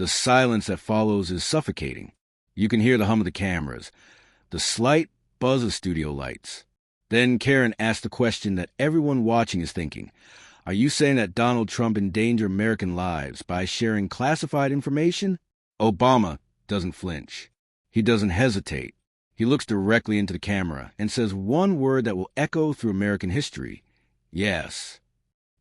The silence that follows is suffocating. You can hear the hum of the cameras, the slight buzz of studio lights. Then Karen asks the question that everyone watching is thinking. Are you saying that Donald Trump endangered American lives by sharing classified information? Obama doesn't flinch. He doesn't hesitate. He looks directly into the camera and says one word that will echo through American history. Yes.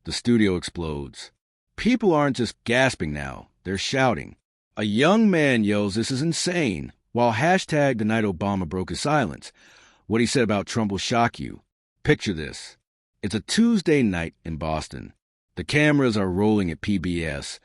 The studio explodes. People aren't just gasping now. They're shouting. A young man yells this is insane, while hashtag the night Obama broke his silence. What he said about Trump will shock you. Picture this. It's a Tuesday night in Boston. The cameras are rolling at PBS,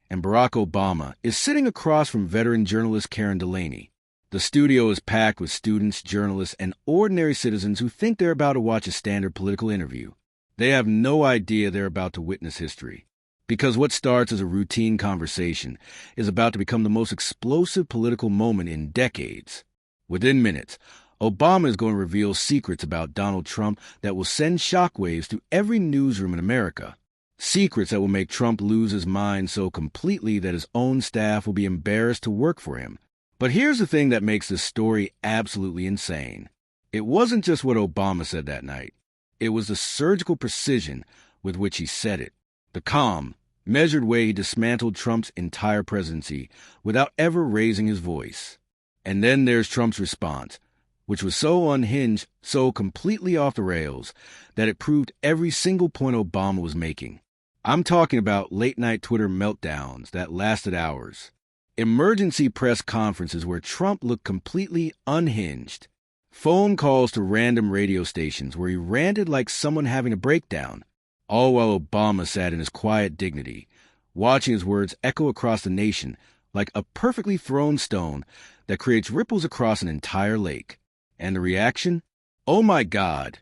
and Barack Obama is sitting across from veteran journalist Karen Delaney. The studio is packed with students, journalists, and ordinary citizens who think they're about to watch a standard political interview. They have no idea they're about to witness history. Because what starts as a routine conversation is about to become the most explosive political moment in decades. Within minutes, Obama is going to reveal secrets about Donald Trump that will send shockwaves through every newsroom in America. Secrets that will make Trump lose his mind so completely that his own staff will be embarrassed to work for him. But here's the thing that makes this story absolutely insane. It wasn't just what Obama said that night. It was the surgical precision with which he said it. The calm, measured way he dismantled Trump's entire presidency without ever raising his voice. And then there's Trump's response, which was so unhinged, so completely off the rails, that it proved every single point Obama was making. I'm talking about late-night Twitter meltdowns that lasted hours. Emergency press conferences where Trump looked completely unhinged. Phone calls to random radio stations where he ranted like someone having a breakdown, all while Obama sat in his quiet dignity, watching his words echo across the nation like a perfectly thrown stone that creates ripples across an entire lake. And the reaction? Oh my God!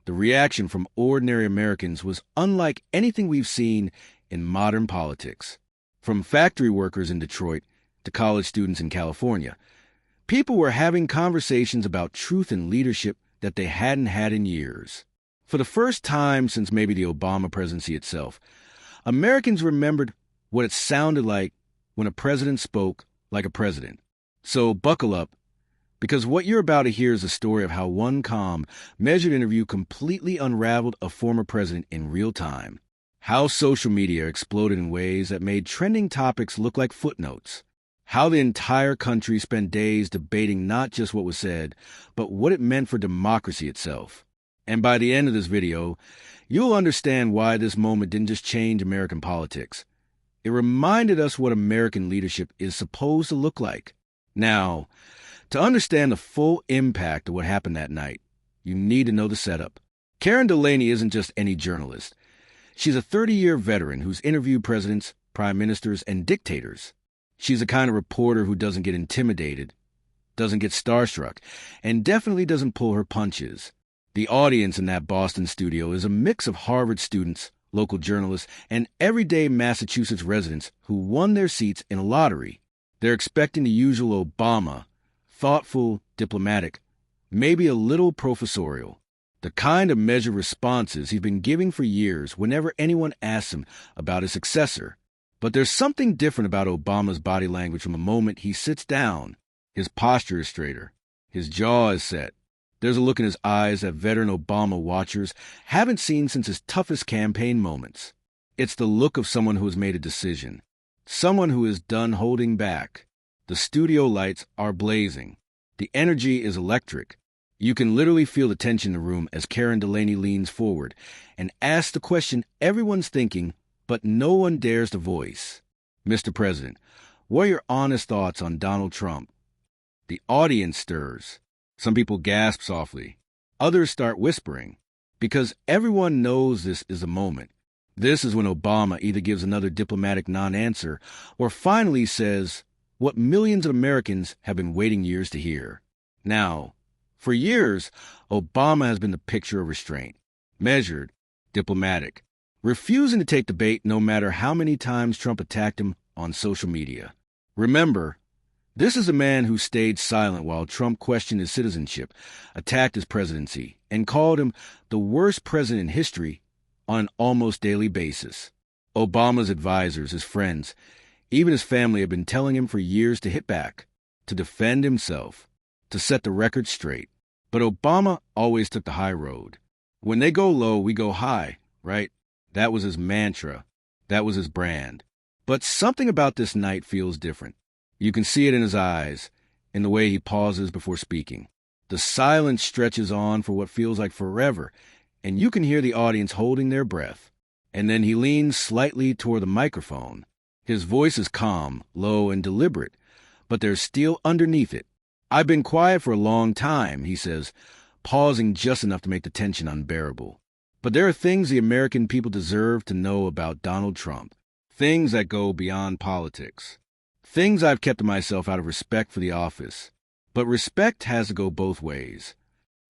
The reaction from ordinary Americans was unlike anything we've seen in modern politics. From factory workers in Detroit to college students in California, people were having conversations about truth and leadership that they hadn't had in years. For the first time since maybe the Obama presidency itself, Americans remembered what it sounded like when a president spoke like a president. So buckle up, because what you're about to hear is the story of how one calm, measured interview completely unraveled a former president in real time. How social media exploded in ways that made trending topics look like footnotes. How the entire country spent days debating not just what was said, but what it meant for democracy itself. And by the end of this video, you'll understand why this moment didn't just change American politics. It reminded us what American leadership is supposed to look like. Now, to understand the full impact of what happened that night, you need to know the setup. Karen Delaney isn't just any journalist. She's a 30-year veteran who's interviewed presidents, prime ministers, and dictators. She's the kind of reporter who doesn't get intimidated, doesn't get starstruck, and definitely doesn't pull her punches. The audience in that Boston studio is a mix of Harvard students, local journalists, and everyday Massachusetts residents who won their seats in a lottery. They're expecting the usual Obama, thoughtful, diplomatic, maybe a little professorial. The kind of measured responses he's been giving for years whenever anyone asks him about his successor. But there's something different about Obama's body language from the moment he sits down. His posture is straighter. His jaw is set. There's a look in his eyes that veteran Obama watchers haven't seen since his toughest campaign moments. It's the look of someone who has made a decision. Someone who is done holding back. The studio lights are blazing. The energy is electric. You can literally feel the tension in the room as Karen Delaney leans forward and asks the question everyone's thinking, but no one dares to voice. Mr. President, what are your honest thoughts on Donald Trump? The audience stirs. Some people gasp softly. Others start whispering. Because everyone knows this is the moment. This is when Obama either gives another diplomatic non-answer or finally says what millions of Americans have been waiting years to hear. Now, for years, Obama has been the picture of restraint. Measured, diplomatic, refusing to take the bait no matter how many times Trump attacked him on social media. Remember, this is a man who stayed silent while Trump questioned his citizenship, attacked his presidency, and called him the worst president in history on an almost daily basis. Obama's advisors, his friends, Even his family had been telling him for years to hit back, to defend himself, to set the record straight. But Obama always took the high road. When they go low, we go high, right? That was his mantra. That was his brand. But something about this night feels different. You can see it in his eyes, in the way he pauses before speaking. The silence stretches on for what feels like forever, and you can hear the audience holding their breath. And then he leans slightly toward the microphone. His voice is calm, low, and deliberate, but there's steel underneath it. "I've been quiet for a long time," he says, pausing just enough to make the tension unbearable. "But there are things the American people deserve to know about Donald Trump. Things that go beyond politics. Things I've kept to myself out of respect for the office. But respect has to go both ways."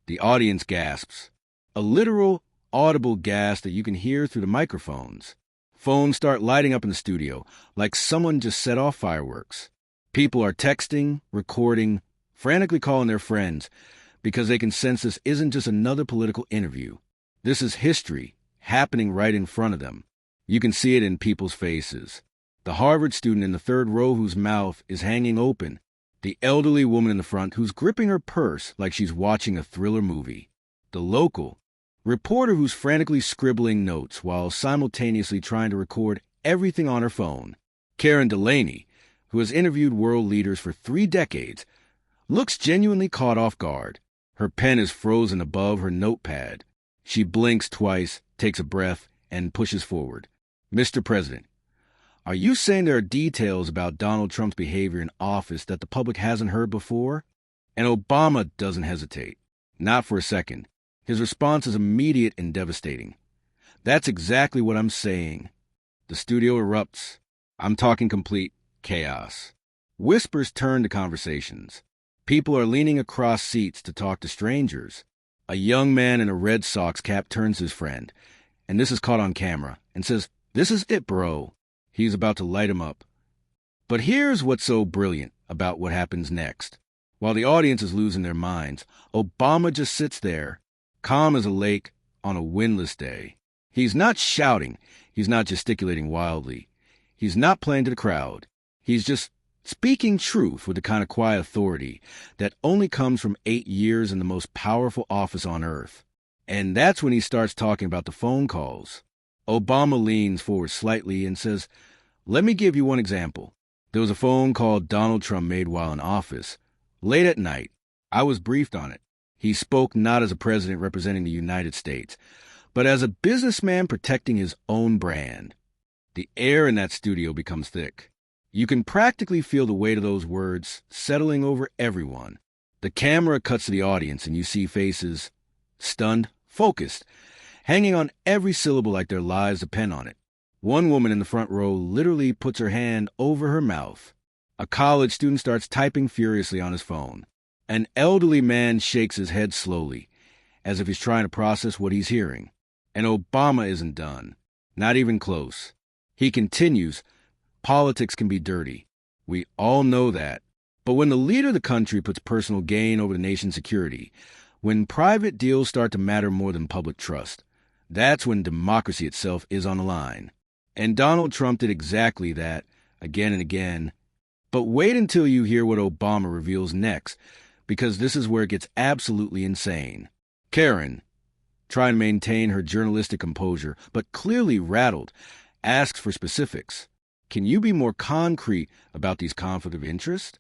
The audience gasps. A literal, audible gasp that you can hear through the microphones. Phones start lighting up in the studio, like someone just set off fireworks. People are texting, recording, frantically calling their friends, because they can sense this isn't just another political interview. This is history, happening right in front of them. You can see it in people's faces. The Harvard student in the third row whose mouth is hanging open. The elderly woman in the front who's gripping her purse like she's watching a thriller movie. The local reporter who's frantically scribbling notes while simultaneously trying to record everything on her phone. Karen Delaney, who has interviewed world leaders for 3 decades, looks genuinely caught off guard. Her pen is frozen above her notepad. She blinks twice, takes a breath, and pushes forward. "Mr. President, are you saying there are details about Donald Trump's behavior in office that the public hasn't heard before?" And Obama doesn't hesitate. Not for a second. His response is immediate and devastating. "That's exactly what I'm saying." The studio erupts. I'm talking complete chaos. Whispers turn to conversations. People are leaning across seats to talk to strangers. A young man in a Red Sox cap turns to his friend, and this is caught on camera, and says, "This is it, bro." He's about to light him up. But here's what's so brilliant about what happens next. While the audience is losing their minds, Obama just sits there, calm as a lake on a windless day. He's not shouting. He's not gesticulating wildly. He's not playing to the crowd. He's just speaking truth with the kind of quiet authority that only comes from 8 years in the most powerful office on earth. And that's when he starts talking about the phone calls. Obama leans forward slightly and says, "Let me give you one example. There was a phone call Donald Trump made while in office. Late at night. I was briefed on it. He spoke not as a president representing the United States, but as a businessman protecting his own brand." The air in that studio becomes thick. You can practically feel the weight of those words settling over everyone. The camera cuts to the audience and you see faces, stunned, focused, hanging on every syllable like their lives depend on it. One woman in the front row literally puts her hand over her mouth. A college student starts typing furiously on his phone. An elderly man shakes his head slowly, as if he's trying to process what he's hearing. And Obama isn't done. Not even close. He continues, "Politics can be dirty. We all know that. But when the leader of the country puts personal gain over the nation's security, when private deals start to matter more than public trust, that's when democracy itself is on the line." And Donald Trump did exactly that, again and again. But wait until you hear what Obama reveals next, because this is where it gets absolutely insane. Karen, trying to maintain her journalistic composure, but clearly rattled, asks for specifics. "Can you be more concrete about these conflicts of interest?"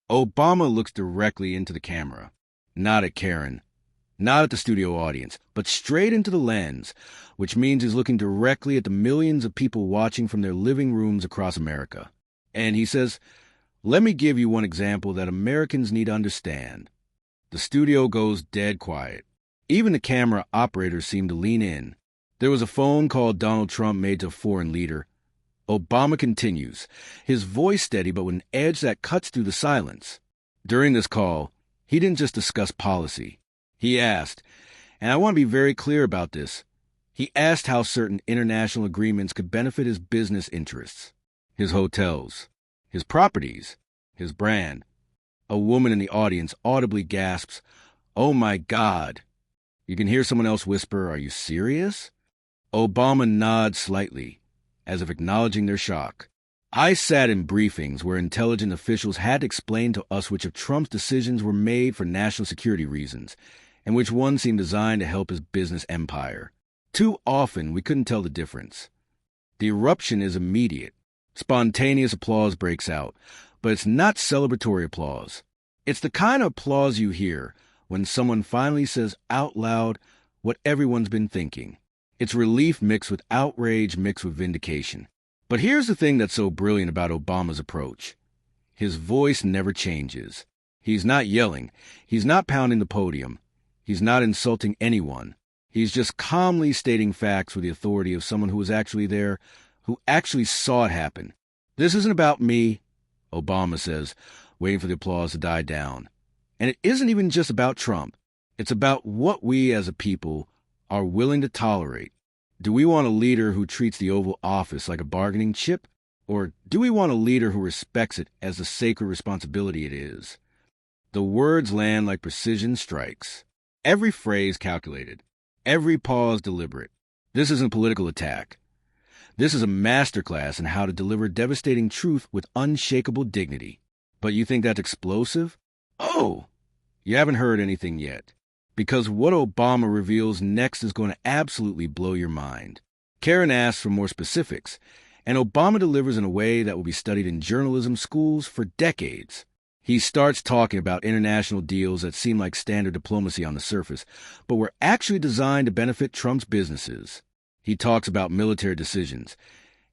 Obama looks directly into the camera, not at Karen, not at the studio audience, but straight into the lens, which means he's looking directly at the millions of people watching from their living rooms across America. And he says, "Let me give you one example that Americans need to understand." The studio goes dead quiet. Even the camera operators seem to lean in. There was a phone call Donald Trump made to a foreign leader. Obama continues, his voice steady but with an edge that cuts through the silence. During this call, he didn't just discuss policy. He asked, and I want to be very clear about this, he asked how certain international agreements could benefit his business interests, his hotels, his properties, his brand. A woman in the audience audibly gasps, "Oh my God." You can hear someone else whisper, "Are you serious?" Obama nods slightly, as if acknowledging their shock. I sat in briefings where intelligence officials had to explain to us which of Trump's decisions were made for national security reasons and which ones seemed designed to help his business empire. Too often, we couldn't tell the difference. The eruption is immediate. Spontaneous applause breaks out, but it's not celebratory applause. It's the kind of applause you hear when someone finally says out loud what everyone's been thinking. It's relief mixed with outrage mixed with vindication. But here's the thing that's so brilliant about Obama's approach. His voice never changes. He's not yelling. He's not pounding the podium. He's not insulting anyone. He's just calmly stating facts with the authority of someone who was actually there, who actually saw it happen. This isn't about me, Obama says, waiting for the applause to die down. And it isn't even just about Trump. It's about what we as a people are willing to tolerate. Do we want a leader who treats the Oval Office like a bargaining chip? Or do we want a leader who respects it as the sacred responsibility it is? The words land like precision strikes. Every phrase calculated. Every pause deliberate. This isn't a political attack. This is a masterclass in how to deliver devastating truth with unshakable dignity. But you think that's explosive? Oh, you haven't heard anything yet. Because what Obama reveals next is going to absolutely blow your mind. Karen asks for more specifics, and Obama delivers in a way that will be studied in journalism schools for decades. He starts talking about international deals that seem like standard diplomacy on the surface, but were actually designed to benefit Trump's businesses. He talks about military decisions,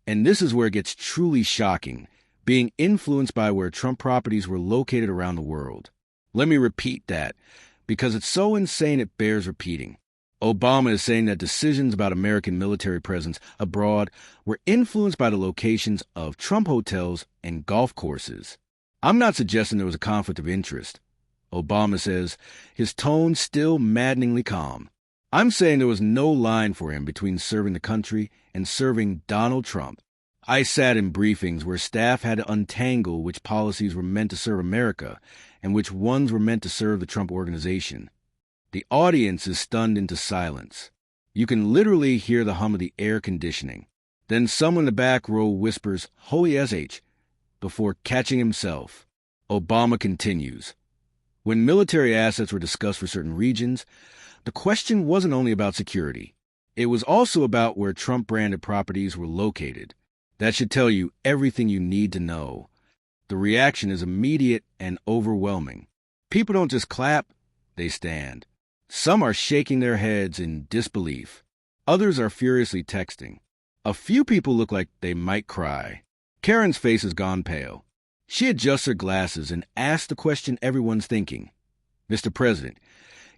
and this is where it gets truly shocking, being influenced by where Trump properties were located around the world. Let me repeat that, because it's so insane it bears repeating. Obama is saying that decisions about American military presence abroad were influenced by the locations of Trump hotels and golf courses. I'm not suggesting there was a conflict of interest. Obama says, his tone still maddeningly calm. I'm saying there was no line for him between serving the country and serving Donald Trump. I sat in briefings where staff had to untangle which policies were meant to serve America and which ones were meant to serve the Trump organization. The audience is stunned into silence. You can literally hear the hum of the air conditioning. Then someone in the back row whispers, "Holy SH," before catching himself. Obama continues. When military assets were discussed for certain regions, the question wasn't only about security. It was also about where Trump-branded properties were located. That should tell you everything you need to know. The reaction is immediate and overwhelming. People don't just clap, they stand. Some are shaking their heads in disbelief. Others are furiously texting. A few people look like they might cry. Karen's face has gone pale. She adjusts her glasses and asks the question everyone's thinking. Mr. President,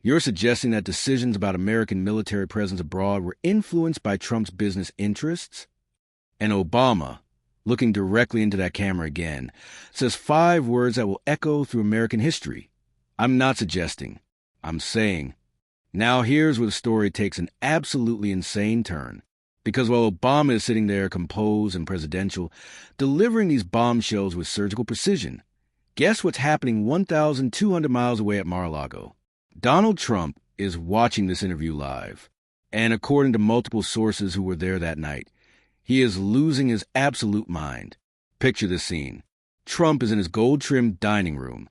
you're suggesting that decisions about American military presence abroad were influenced by Trump's business interests? And Obama, looking directly into that camera again, says 5 words that will echo through American history. I'm not suggesting. I'm saying. Now here's where the story takes an absolutely insane turn. Because while Obama is sitting there composed and presidential, delivering these bombshells with surgical precision, guess what's happening 1,200 miles away at Mar-a-Lago? Donald Trump is watching this interview live. And according to multiple sources who were there that night, he is losing his absolute mind. Picture this scene. Trump is in his gold-trimmed dining room,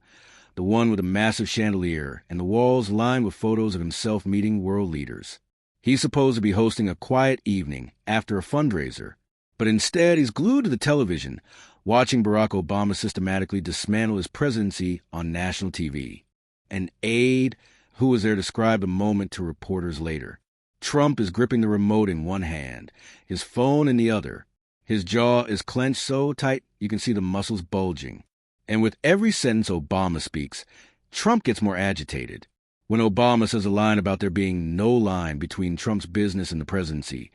the one with a massive chandelier and the walls lined with photos of himself meeting world leaders. He's supposed to be hosting a quiet evening after a fundraiser, but instead he's glued to the television, watching Barack Obama systematically dismantle his presidency on national TV. An aide who was there described the moment to reporters later. Trump is gripping the remote in one hand, his phone in the other. His jaw is clenched so tight you can see the muscles bulging. And with every sentence Obama speaks, Trump gets more agitated. When Obama says a line about there being no line between Trump's business and the presidency,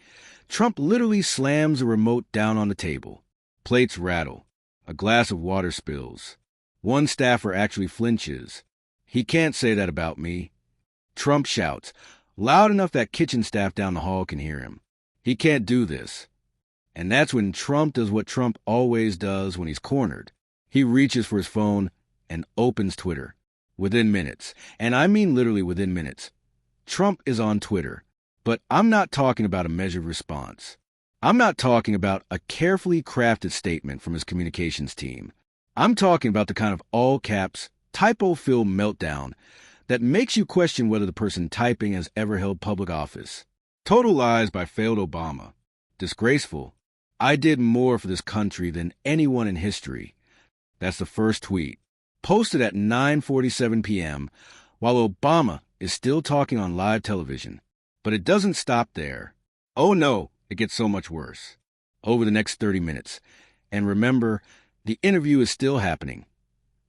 Trump literally slams the remote down on the table. Plates rattle. A glass of water spills. One staffer actually flinches. He can't say that about me. Trump shouts, loud enough that kitchen staff down the hall can hear him. He can't do this. And that's when Trump does what Trump always does when he's cornered. He reaches for his phone and opens Twitter. Within minutes, and I mean literally within minutes, Trump is on Twitter. But I'm not talking about a measured response. I'm not talking about a carefully crafted statement from his communications team. I'm talking about the kind of all-caps, typo-filled meltdown that makes you question whether the person typing has ever held public office. Total lies by failed Obama. Disgraceful. I did more for this country than anyone in history. That's the first tweet. Posted at 9:47 p.m. while Obama is still talking on live television. But it doesn't stop there. Oh no, it gets so much worse. Over the next 30 minutes. And remember, the interview is still happening.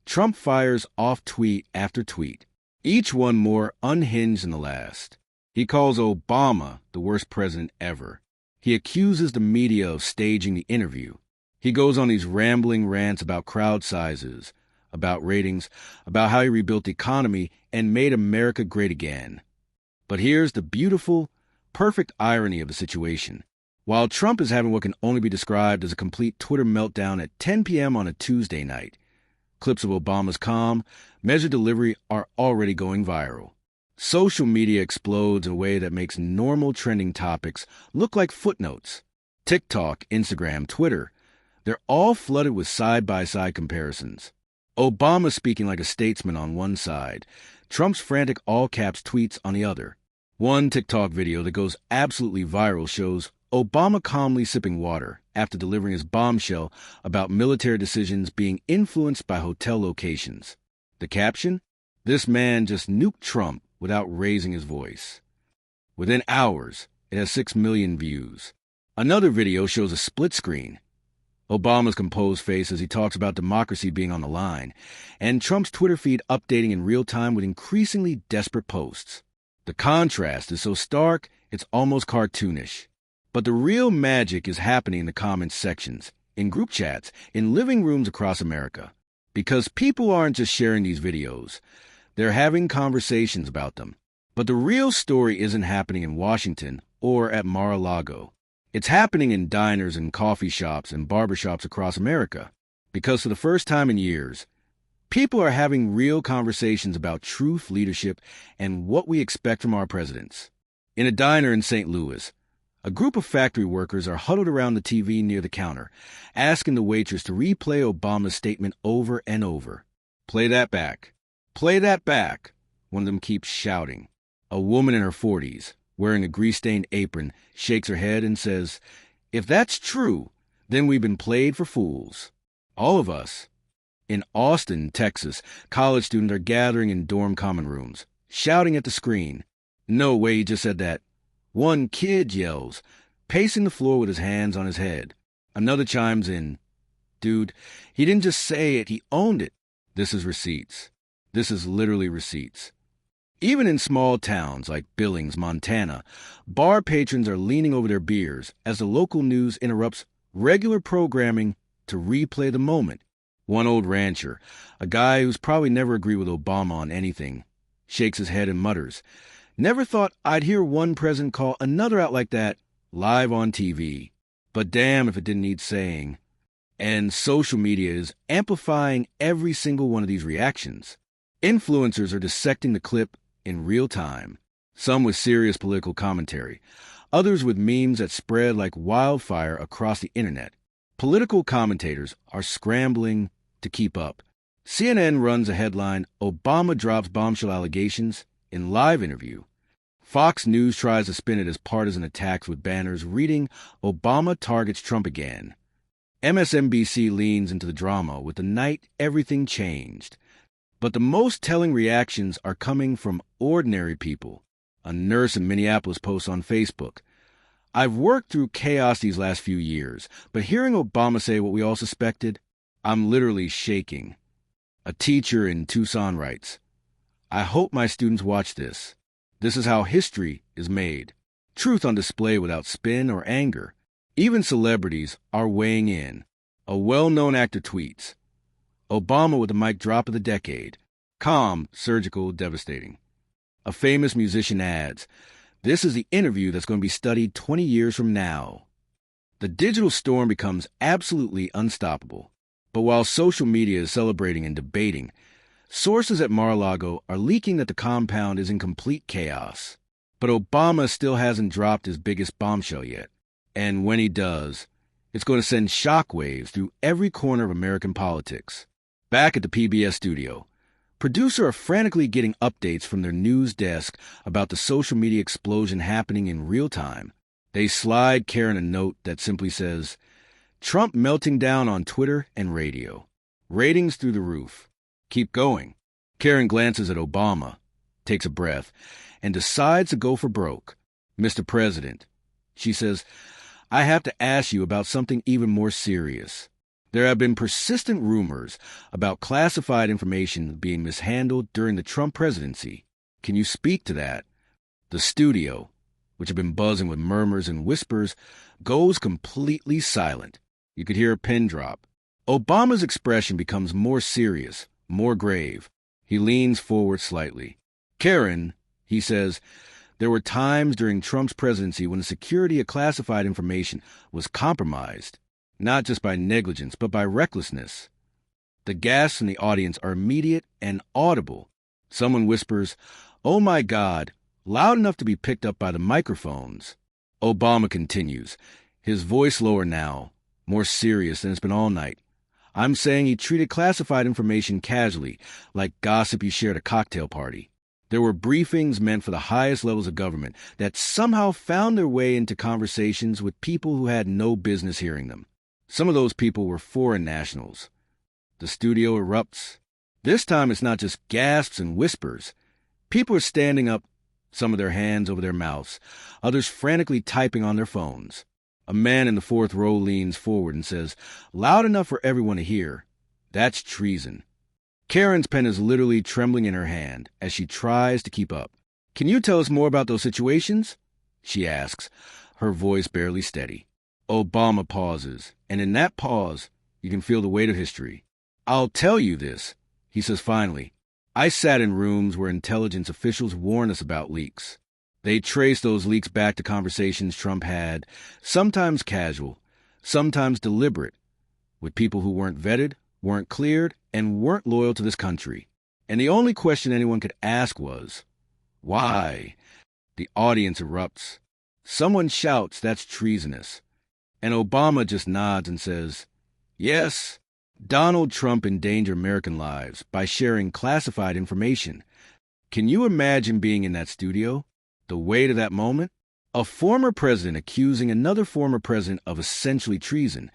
Trump fires off tweet after tweet, each one more unhinged than the last. He calls Obama the worst president ever. He accuses the media of staging the interview. He goes on these rambling rants about crowd sizes, about ratings, about how he rebuilt the economy and made America great again. But here's the beautiful, perfect irony of the situation. While Trump is having what can only be described as a complete Twitter meltdown at 10 p.m. on a Tuesday night, clips of Obama's calm, measured delivery are already going viral. Social media explodes in a way that makes normal trending topics look like footnotes. TikTok, Instagram, Twitter, they're all flooded with side-by-side comparisons. Obama speaking like a statesman on one side, Trump's frantic all-caps tweets on the other. One TikTok video that goes absolutely viral shows Obama calmly sipping water after delivering his bombshell about military decisions being influenced by hotel locations. The caption? This man just nuked Trump without raising his voice. Within hours, it has 6 million views. Another video shows a split screen. Obama's composed face as he talks about democracy being on the line, and Trump's Twitter feed updating in real time with increasingly desperate posts. The contrast is so stark, it's almost cartoonish. But the real magic is happening in the comments sections, in group chats, in living rooms across America. Because people aren't just sharing these videos, they're having conversations about them. But the real story isn't happening in Washington or at Mar-a-Lago. It's happening in diners and coffee shops and barbershops across America. Because for the first time in years, people are having real conversations about truth, leadership, and what we expect from our presidents. In a diner in St. Louis, a group of factory workers are huddled around the TV near the counter, asking the waitress to replay Obama's statement over and over. Play that back. Play that back. One of them keeps shouting. A woman in her 40s, wearing a grease-stained apron, shakes her head and says, "If that's true, then we've been played for fools." All of us. In Austin, Texas, college students are gathering in dorm common rooms, shouting at the screen. No way, he just said that. One kid yells, pacing the floor with his hands on his head. Another chimes in. Dude, he didn't just say it, he owned it. This is receipts. This is literally receipts. Even in small towns like Billings, Montana, bar patrons are leaning over their beers as the local news interrupts regular programming to replay the moment. One old rancher, a guy who's probably never agreed with Obama on anything, shakes his head and mutters, "Never thought I'd hear one president call another out like that live on TV. But damn if it didn't need saying." And social media is amplifying every single one of these reactions. Influencers are dissecting the clip in real time, some with serious political commentary, others with memes that spread like wildfire across the internet. Political commentators are scrambling to keep up. CNN runs a headline, "Obama drops bombshell allegations," in live interview. Fox News tries to spin it as partisan attacks with banners reading, "Obama targets Trump again." MSNBC leans into the drama with "The night everything changed." But the most telling reactions are coming from ordinary people. A nurse in Minneapolis posts on Facebook, "I've worked through chaos these last few years, but hearing Obama say what we all suspected, I'm literally shaking." A teacher in Tucson writes, "I hope my students watch this. This is how history is made. Truth on display without spin or anger. Even celebrities are weighing in." A well-known actor tweets, "Obama with the mic drop of the decade. Calm, surgical, devastating." A famous musician adds, "This is the interview that's going to be studied 20 years from now." The digital storm becomes absolutely unstoppable. But while social media is celebrating and debating, sources at Mar-a-Lago are leaking that the compound is in complete chaos. But Obama still hasn't dropped his biggest bombshell yet. And when he does, it's going to send shockwaves through every corner of American politics. Back at the PBS studio, producers are frantically getting updates from their news desk about the social media explosion happening in real time. They slide Karen a note that simply says, "Trump melting down on Twitter and radio. Ratings through the roof. Keep going." Karen glances at Obama, takes a breath, and decides to go for broke. "Mr. President," she says, "I have to ask you about something even more serious. There have been persistent rumors about classified information being mishandled during the Trump presidency. Can you speak to that?" The studio, which had been buzzing with murmurs and whispers, goes completely silent. You could hear a pin drop. Obama's expression becomes more serious, more grave. He leans forward slightly. "Karen," he says, "there were times during Trump's presidency when the security of classified information was compromised, not just by negligence, but by recklessness." The gasps from the audience are immediate and audible. Someone whispers, "Oh my God," loud enough to be picked up by the microphones. Obama continues, his voice lower now, more serious than it's been all night. "I'm saying he treated classified information casually, like gossip you share at a cocktail party. There were briefings meant for the highest levels of government that somehow found their way into conversations with people who had no business hearing them. Some of those people were foreign nationals." The studio erupts. This time it's not just gasps and whispers. People are standing up, some of their hands over their mouths, others frantically typing on their phones. A man in the fourth row leans forward and says, loud enough for everyone to hear, "That's treason." Karen's pen is literally trembling in her hand as she tries to keep up. "Can you tell us more about those situations?" she asks, her voice barely steady. Obama pauses, and in that pause, you can feel the weight of history. "I'll tell you this," he says finally. "I sat in rooms where intelligence officials warned us about leaks. They traced those leaks back to conversations Trump had, sometimes casual, sometimes deliberate, with people who weren't vetted, weren't cleared, and weren't loyal to this country. And the only question anyone could ask was, why?" The audience erupts. Someone shouts, "That's treasonous." And Obama just nods and says, "Yes, Donald Trump endangered American lives by sharing classified information." Can you imagine being in that studio? The weight of that moment? A former president accusing another former president of essentially treason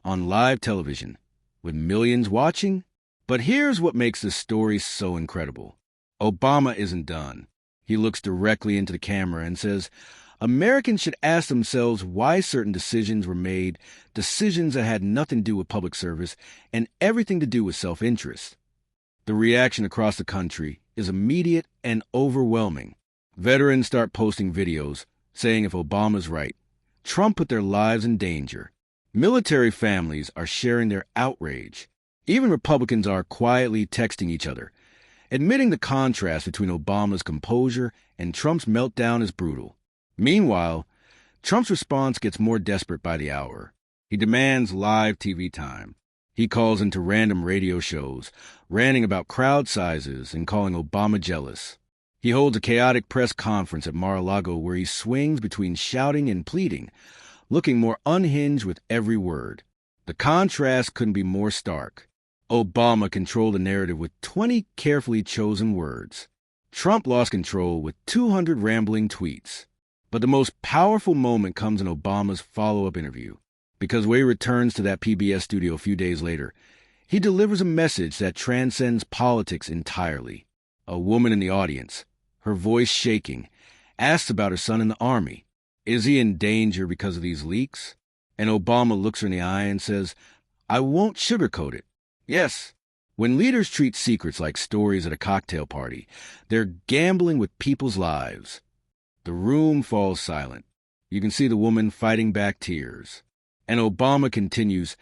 on live television, with millions watching? But here's what makes this story so incredible. Obama isn't done. He looks directly into the camera and says, Americans should ask themselves why certain decisions were made, decisions that had nothing to do with public service and everything to do with self-interest. The reaction across the country is immediate and overwhelming. Veterans start posting videos saying if Obama's right, Trump put their lives in danger. Military families are sharing their outrage. Even Republicans are quietly texting each other, admitting the contrast between Obama's composure and Trump's meltdown is brutal. Meanwhile, Trump's response gets more desperate by the hour. He demands live TV time. He calls into random radio shows, ranting about crowd sizes and calling Obama jealous. He holds a chaotic press conference at Mar-a-Lago where he swings between shouting and pleading, looking more unhinged with every word. The contrast couldn't be more stark. Obama controlled the narrative with 20 carefully chosen words. Trump lost control with 200 rambling tweets. But the most powerful moment comes in Obama's follow-up interview, because when he returns to that PBS studio a few days later, he delivers a message that transcends politics entirely. A woman in the audience, her voice shaking, asks about her son in the Army. Is he in danger because of these leaks? And Obama looks her in the eye and says, I won't sugarcoat it. Yes, when leaders treat secrets like stories at a cocktail party, they're gambling with people's lives. The room falls silent. You can see the woman fighting back tears. And Obama continues,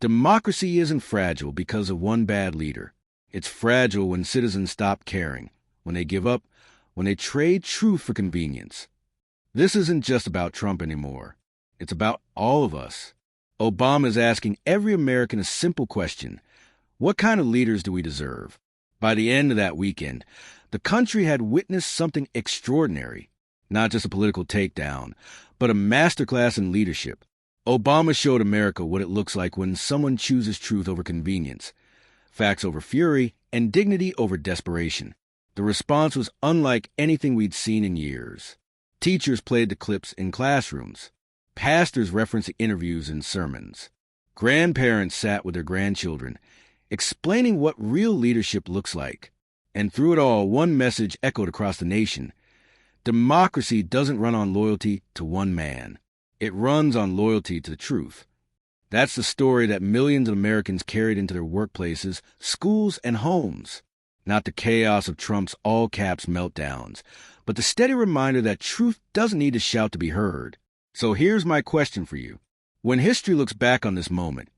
democracy isn't fragile because of one bad leader. It's fragile when citizens stop caring, when they give up, when they trade truth for convenience. This isn't just about Trump anymore. It's about all of us. Obama is asking every American a simple question. What kind of leaders do we deserve? By the end of that weekend, the country had witnessed something extraordinary. Not just a political takedown, but a masterclass in leadership. Obama showed America what it looks like when someone chooses truth over convenience, facts over fury, and dignity over desperation. The response was unlike anything we'd seen in years. Teachers played the clips in classrooms. Pastors referenced the interviews in sermons. Grandparents sat with their grandchildren, explaining what real leadership looks like. And through it all, one message echoed across the nation. Democracy doesn't run on loyalty to one man. It runs on loyalty to the truth. That's the story that millions of Americans carried into their workplaces, schools, and homes. Not the chaos of Trump's all-caps meltdowns, but the steady reminder that truth doesn't need to shout to be heard. So here's my question for you. When history looks back on this moment,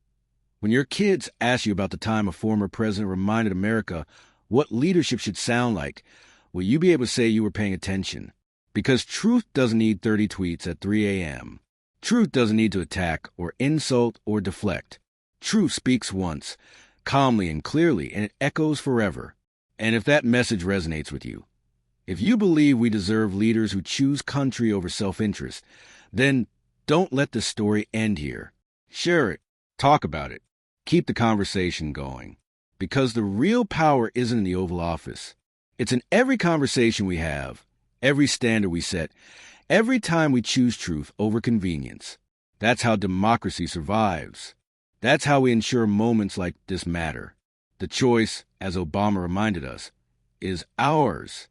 when your kids ask you about the time a former president reminded America what leadership should sound like, will you be able to say you were paying attention? Because truth doesn't need 30 tweets at 3 a.m. Truth doesn't need to attack or insult or deflect. Truth speaks once, calmly and clearly, and it echoes forever. And if that message resonates with you, if you believe we deserve leaders who choose country over self-interest, then don't let the story end here. Share it. Talk about it. Keep the conversation going. Because the real power isn't in the Oval Office. It's in every conversation we have, every standard we set, every time we choose truth over convenience. That's how democracy survives. That's how we ensure moments like this matter. The choice, as Obama reminded us, is ours.